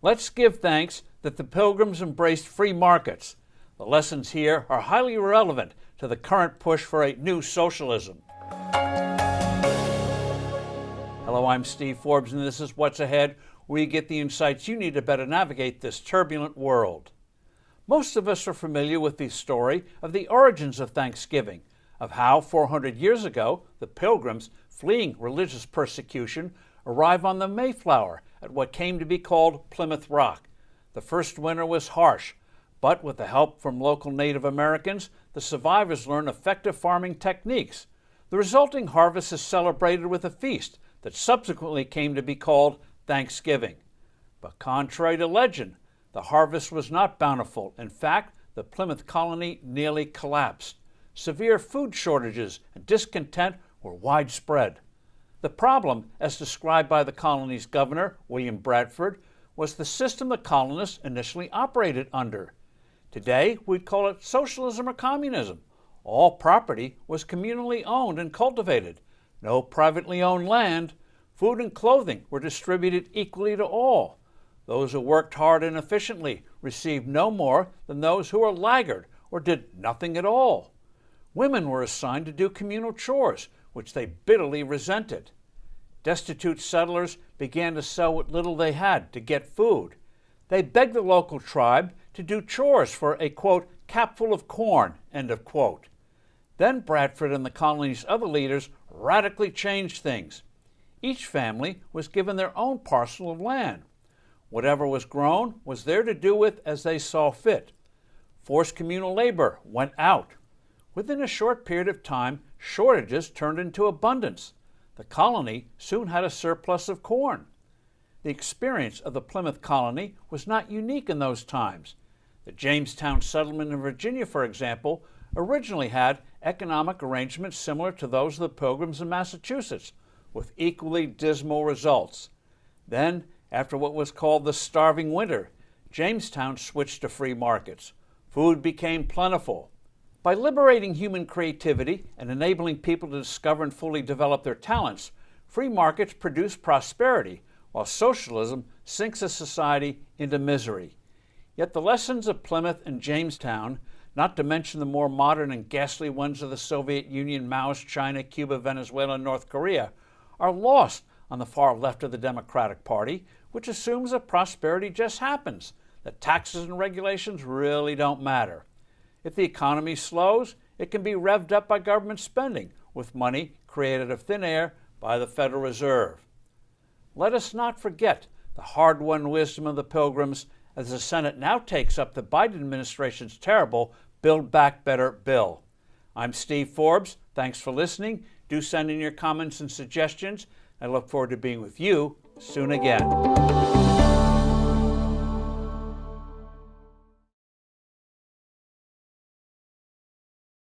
Let's give thanks that the Pilgrims embraced free markets. The lessons here are highly relevant to the current push for a new socialism. Hello, I'm Steve Forbes, and this is What's Ahead, where you get the insights you need to better navigate this turbulent world. Most of us are familiar with the story of the origins of Thanksgiving, of how 400 years ago the Pilgrims, fleeing religious persecution, arrived on the Mayflower at what came to be called Plymouth Rock. The first winter was harsh, but with the help from local Native Americans, the survivors learned effective farming techniques. The resulting harvest is celebrated with a feast that subsequently came to be called Thanksgiving. But contrary to legend, the harvest was not bountiful. In fact, the Plymouth colony nearly collapsed. Severe food shortages and discontent were widespread. The problem, as described by the colony's governor, William Bradford, was the system the colonists initially operated under. Today, we'd call it socialism or communism. All property was communally owned and cultivated. No privately owned land. Food and clothing were distributed equally to all. Those who worked hard and efficiently received no more than those who were laggard or did nothing at all. Women were assigned to do communal chores, which they bitterly resented. Destitute settlers began to sell what little they had to get food. They begged the local tribe to do chores for a, quote, capful of corn, end of quote. Then Bradford and the colony's other leaders radically changed things. Each family was given their own parcel of land. Whatever was grown was there to do with as they saw fit. Forced communal labor went out. Within a short period of time, shortages turned into abundance. The colony soon had a surplus of corn. The experience of the Plymouth colony was not unique in those times. The Jamestown settlement in Virginia, for example, originally had economic arrangements similar to those of the Pilgrims in Massachusetts, with equally dismal results. Then, after what was called the Starving Winter, Jamestown switched to free markets. Food became plentiful. By liberating human creativity and enabling people to discover and fully develop their talents, free markets produce prosperity, while socialism sinks a society into misery. Yet the lessons of Plymouth and Jamestown, not to mention the more modern and ghastly ones of the Soviet Union, Maoist China, Cuba, Venezuela, and North Korea, are lost on the far left of the Democratic Party, which assumes that prosperity just happens, that taxes and regulations really don't matter. If the economy slows, it can be revved up by government spending, with money created of thin air by the Federal Reserve. Let us not forget the hard-won wisdom of the Pilgrims as the Senate now takes up the Biden administration's terrible Build Back Better bill. I'm Steve Forbes. Thanks for listening. Do send in your comments and suggestions. I look forward to being with you soon again.